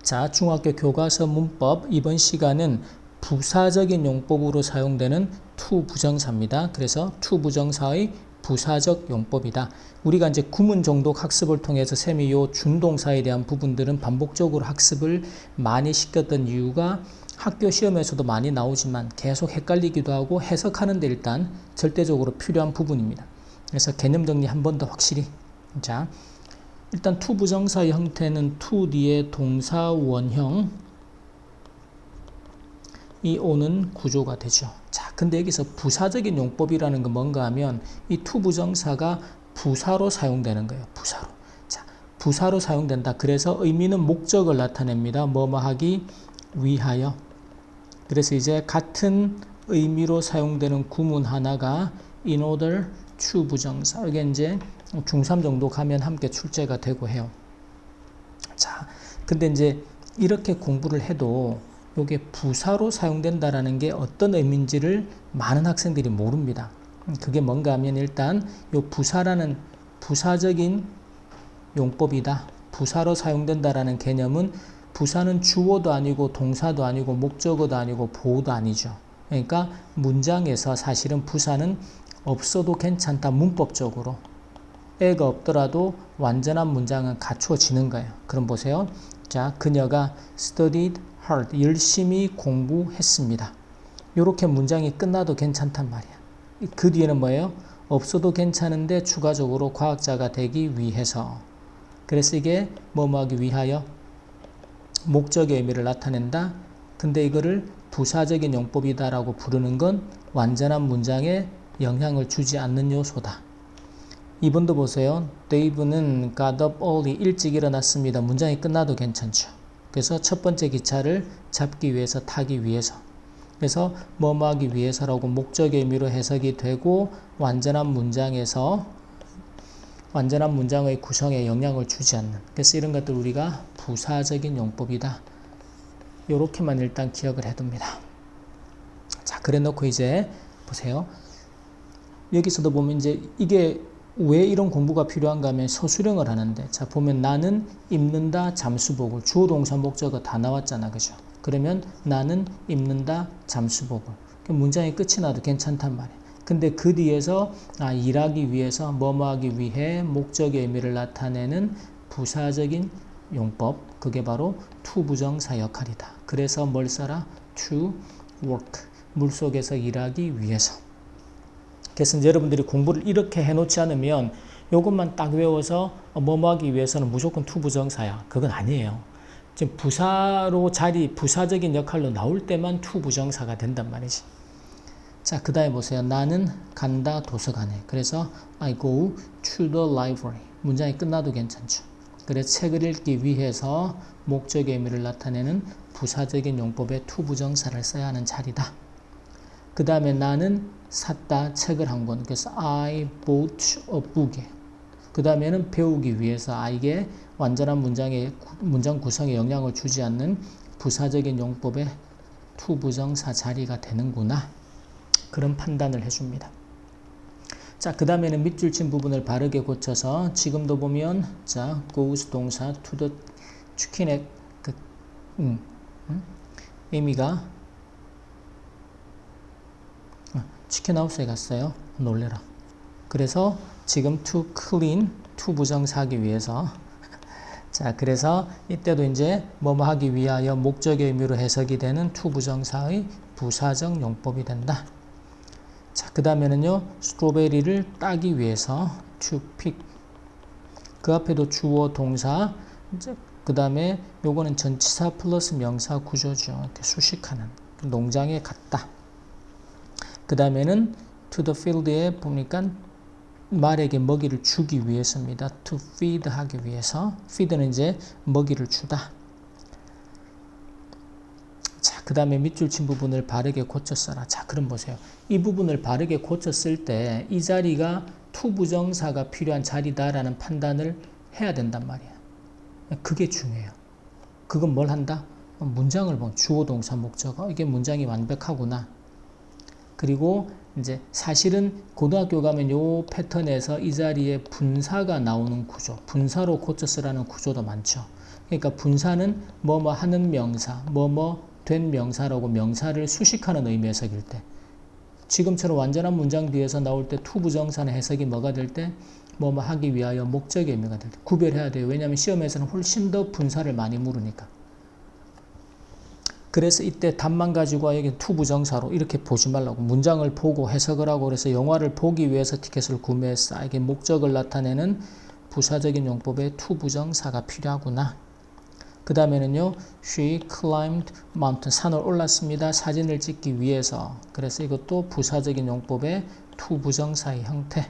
자, 중학교 교과서 문법 이번 시간은 부사적인 용법으로 사용되는 to 부정사입니다. 그래서 to 부정사의 부사적 용법이다. 우리가 이제 구문 정독 학습을 통해서 쌤이 요 준동사에 대한 부분들은 반복적으로 학습을 많이 시켰던 이유가 학교 시험에서도 많이 나오지만 계속 헷갈리기도 하고 해석하는 데 일단 절대적으로 필요한 부분입니다. 그래서 개념 정리 한 번 더 확실히. 자, 일단 to 부정사의 형태는 to 뒤에 동사 원형 이 오는 구조가 되죠. 자, 근데 여기서 부사적인 용법이라는 건 뭔가 하면 이 to 부정사가 부사로 사용되는 거예요. 부사로. 자, 부사로 사용된다. 그래서 의미는 목적을 나타냅니다. 뭐뭐 하기 위하여. 그래서 이제 같은 의미로 사용되는 구문 하나가 in order to 부정사. 이게 이제 중3 정도 가면 함께 출제가 되고 해요. 자, 근데 이제 이렇게 공부를 해도 이게 부사로 사용된다라는 게 어떤 의미인지를 많은 학생들이 모릅니다. 그게 뭔가 하면 일단 이 부사라는 부사적인 용법이다. 부사로 사용된다라는 개념은 부사는 주어도 아니고 동사도 아니고 목적어도 아니고 보어도 아니죠. 그러니까 문장에서 사실은 부사는 없어도 괜찮다. 문법적으로. 애가 없더라도 완전한 문장은 갖추어지는 거예요. 그럼 보세요. 자, 그녀가 studied hard, 열심히 공부했습니다. 이렇게 문장이 끝나도 괜찮단 말이야. 그 뒤에는 뭐예요? 없어도 괜찮은데 추가적으로 과학자가 되기 위해서. 그래서 이게 뭐뭐 하기 위하여 목적의 의미를 나타낸다. 근데 이거를 부사적인 용법이다라고 부르는 건 완전한 문장에 영향을 주지 않는 요소다. 2번도 보세요. 데이브는 got up early, 일찍 일어났습니다. 문장이 끝나도 괜찮죠. 그래서 첫 번째 기차를 잡기 위해서, 타기 위해서. 그래서 뭐뭐 하기 위해서라고 목적의 의미로 해석이 되고 완전한 문장에서 완전한 문장의 구성에 영향을 주지 않는. 그래서 이런 것들 우리가 부사적인 용법이다. 요렇게만 일단 기억을 해둡니다. 자, 그래 놓고 이제 보세요. 여기서도 보면 이제 이게 왜 이런 공부가 필요한가 하면 서술형을 하는데, 자, 보면 나는 입는다 잠수복을, 주어 동사 목적어 다 나왔잖아. 그죠? 그러면 나는 입는다 잠수복을. 문장이 끝이 나도 괜찮단 말이야. 근데 그 뒤에서 일하기 위해서, 뭐뭐 하기 위해 목적의 의미를 나타내는 부사적인 용법, 그게 바로 to 부정사 역할이다. 그래서 뭘 써라? to work, 물속에서 일하기 위해서. 그래서 이제 여러분들이 공부를 이렇게 해놓지 않으면 이것만 딱 외워서 뭐뭐 하기 위해서는 무조건 to 부정사야. 그건 아니에요. 지금 부사로 부사적인 역할로 나올 때만 to 부정사가 된단 말이지. 자, 그 다음에 보세요. 나는 간다 도서관에. 그래서 I go to the library. 문장이 끝나도 괜찮죠. 그래서 책을 읽기 위해서 목적의 의미를 나타내는 부사적인 용법의 to 부정사를 써야 하는 자리다. 그 다음에 나는 샀다 책을 한 권. 그래서 I bought a book. 그 다음에는 배우기 위해서 이게 완전한 문장 구성에 영향을 주지 않는 부사적인 용법의 to 부정사 자리가 되는구나. 그런 판단을 해줍니다. 자, 그 다음에는 밑줄 친 부분을 바르게 고쳐서 지금도 보면 자, goes 동사 to the 치킨의 의미가 치킨하우스에 갔어요. 놀래라. 그래서 지금 to clean, to 부정사 하기 위해서 자, 그래서 이때도 이제 뭐뭐 하기 위하여 목적의 의미로 해석이 되는 to 부정사의 부사적 용법이 된다. 자, 그 다음에는요, 스트로베리를 따기 위해서 to pick. 그 앞에도 주어 동사, 그 다음에 요거는 전치사 플러스 명사 구조죠. 이렇게 수식하는. 농장에 갔다. 그 다음에는 to the field에 보니까 말에게 먹이를 주기 위해서입니다. to feed 하기 위해서. feed는 이제 먹이를 주다. 자, 그 다음에 밑줄 친 부분을 바르게 고쳐 써라. 자, 그럼 보세요. 이 부분을 바르게 고쳐 쓸 때 이 자리가 to 부정사가 필요한 자리다라는 판단을 해야 된단 말이야. 그게 중요해요. 그건 뭘 한다? 문장을 보면 주어 동사 목적어. 이게 문장이 완벽하구나. 그리고 이제 사실은 고등학교 가면 요 패턴에서 이 자리에 분사가 나오는 구조, 분사로 고쳐 쓰라는 구조도 많죠. 그러니까 분사는 뭐뭐 하는 명사, 뭐뭐 된 명사라고 명사를 수식하는 의미 해석일 때, 지금처럼 완전한 문장 뒤에서 나올 때 to 부정사는 해석이 뭐가 될 때, 뭐뭐 하기 위하여 목적의 의미가 될 때 구별해야 돼요. 왜냐하면 시험에서는 훨씬 더 분사를 많이 물으니까. 그래서 이때 답만 가지고 여기 to 부정사로 이렇게 보지 말라고, 문장을 보고 해석을 하고, 그래서 영화를 보기 위해서 티켓을 구매했어, 이게 목적을 나타내는 부사적인 용법에 to 부정사가 필요하구나. 그 다음에는요, she climbed mountain, 산을 올랐습니다, 사진을 찍기 위해서. 그래서 이것도 부사적인 용법의 to 부정사의 형태.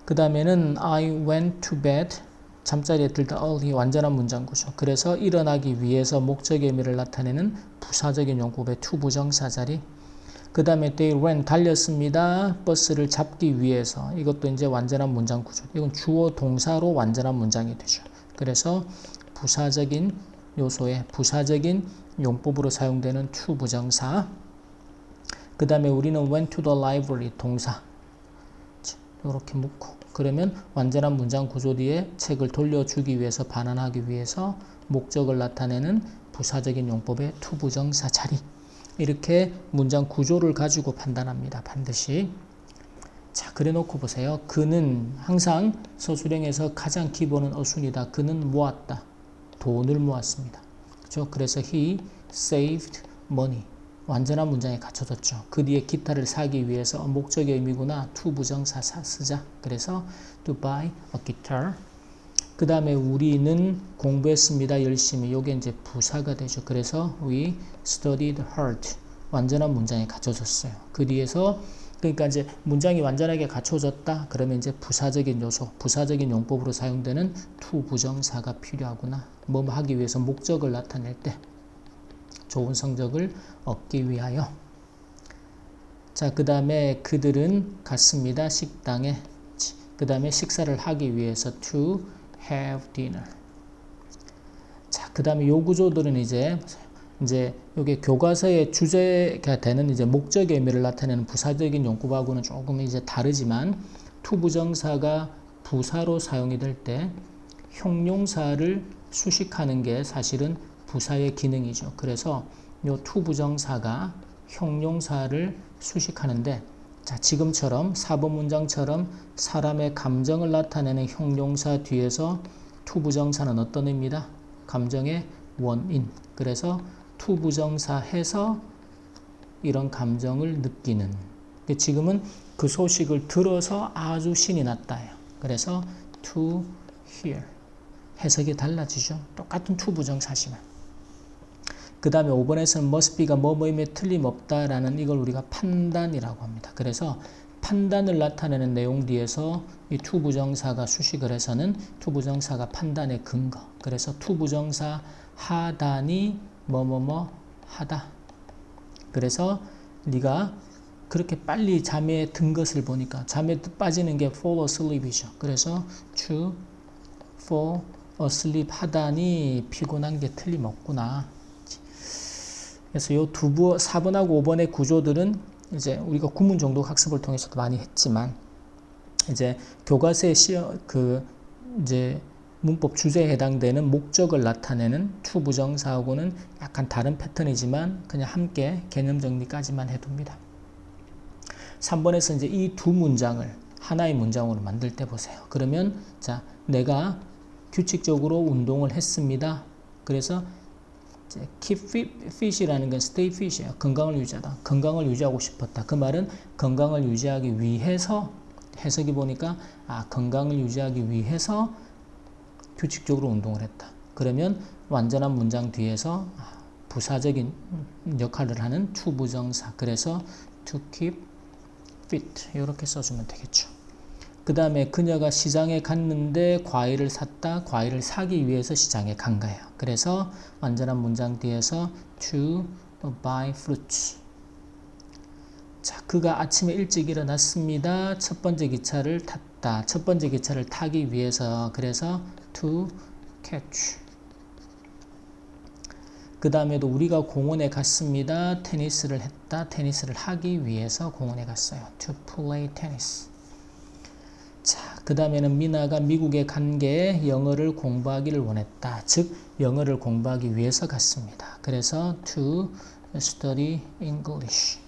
그 다음에는 I went to bed, 잠자리에 들다 early, 완전한 문장 구조. 그래서 일어나기 위해서 목적의 의미를 나타내는 부사적인 용법의 to 부정사 자리. 그 다음에 they ran, 달렸습니다, 버스를 잡기 위해서. 이것도 이제 완전한 문장 구조. 이건 주어 동사로 완전한 문장이 되죠. 그래서 부사적인 요소에 부사적인 용법으로 사용되는 to 부정사. 그 다음에 우리는 went to the library, 동사. 이렇게 묶고, 그러면 완전한 문장 구조 뒤에 책을 돌려주기 위해서, 반환하기 위해서 목적을 나타내는 부사적인 용법의 to 부정사 자리. 이렇게 문장 구조를 가지고 판단합니다. 반드시. 자, 그래 놓고 보세요. 그는 항상 서술형에서 가장 기본은 어순이다. 그는 모았다. 돈을 모았습니다. 그렇죠? 그래서 he saved money. 완전한 문장에 갖춰졌죠. 그 뒤에 기타를 사기 위해서 목적의 의미구나. to 부정사 쓰자. 그래서 to buy a guitar. 그 다음에 우리는 공부했습니다, 열심히. 요게 이제 부사가 되죠. 그래서 we studied hard. 완전한 문장에 갖춰졌어요. 그 뒤에서, 그러니까 이제 문장이 완전하게 갖춰졌다. 그러면 이제 부사적인 요소, 부사적인 용법으로 사용되는 to 부정사가 필요하구나. 뭐 하기 위해서 목적을 나타낼 때, 좋은 성적을 얻기 위하여. 자, 그 다음에 그들은 갔습니다, 식당에. 그 다음에 식사를 하기 위해서 to have dinner. 자, 그 다음에 요 구조들은 이제 요게 교과서의 주제가 되는 이제 목적의 의미를 나타내는 부사적인 용법하고는 조금 이제 다르지만, to 부정사가 부사로 사용이 될 때 형용사를 수식하는 게 사실은 부사의 기능이죠. 그래서 요 to 부정사가 형용사를 수식하는데, 자, 지금처럼 4번 문장처럼 사람의 감정을 나타내는 형용사 뒤에서 to 부정사는 어떤 의미다? 감정의 원인. 그래서 to 부정사 해서 이런 감정을 느끼는. 지금은 그 소식을 들어서 아주 신이 났다요. 그래서 to hear. 해석이 달라지죠. 똑같은 to 부정사지만. 그 다음에 5번에서는 must be가 뭐뭐임에 틀림없다라는, 이걸 우리가 판단이라고 합니다. 그래서 판단을 나타내는 내용 뒤에서 이 to 부정사가 수식을 해서는 to 부정사가 판단의 근거. 그래서 to 부정사 하다니 뭐뭐뭐 하다. 그래서 네가 그렇게 빨리 잠에 든 것을 보니까, 잠에 빠지는 게 fall asleep이죠. 그래서 to fall asleep 하다니 피곤한 게 틀림없구나. 그래서 요 4번하고 5번의 구조들은 이제 우리가 구문 정도 학습을 통해서도 많이 했지만, 이제 교과서의 이제 문법 주제에 해당되는 목적을 나타내는 to 부정사하고는 약간 다른 패턴이지만 그냥 함께 개념 정리까지만 해둡니다. 3번에서 이제 이 두 문장을 하나의 문장으로 만들 때 보세요. 그러면 자, 내가 규칙적으로 운동을 했습니다. 그래서 이제 keep fit이라는 건 stay fit이에요. 건강을 유지하다. 건강을 유지하고 싶었다. 그 말은 건강을 유지하기 위해서, 해석이 보니까 건강을 유지하기 위해서 규칙적으로 운동을 했다. 그러면 완전한 문장 뒤에서 부사적인 역할을 하는 to 부정사. 그래서 to keep fit 이렇게 써주면 되겠죠. 그 다음에 그녀가 시장에 갔는데 과일을 샀다. 과일을 사기 위해서 시장에 간 거예요. 그래서 완전한 문장 뒤에서 to buy fruits. 자, 그가 아침에 일찍 일어났습니다. 첫 번째 기차를 탔다. 첫 번째 기차를 타기 위해서. 그래서 to catch. 그 다음에도 우리가 공원에 갔습니다. 테니스를 했다. 테니스를 하기 위해서 공원에 갔어요. to play tennis. 자, 그 다음에는 미나가 미국에 간 게 영어를 공부하기를 원했다. 즉 영어를 공부하기 위해서 갔습니다. 그래서 to study English.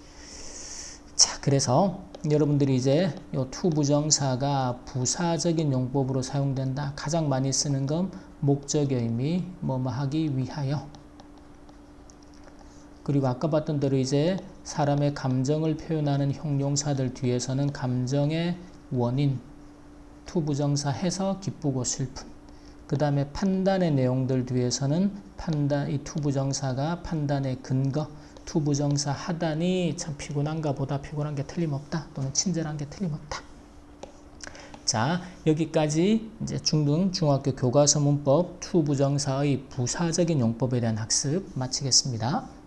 자, 그래서 여러분들이 이제 요 to 부정사가 부사적인 용법으로 사용된다. 가장 많이 쓰는 건 목적의 의미, 뭐뭐 하기 위하여. 그리고 아까 봤던 대로 이제 사람의 감정을 표현하는 형용사들 뒤에서는 감정의 원인, to 부정사 해서 기쁘고 슬픈. 그 다음에 판단의 내용들 뒤에서는 이 to 부정사가 판단의 근거, to 부정사 하다니 참 피곤한가 보다, 피곤한 게 틀림없다, 또는 친절한 게 틀림없다. 자, 여기까지 이제 중등 중학교 교과서 문법 to 부정사의 부사적인 용법에 대한 학습 마치겠습니다.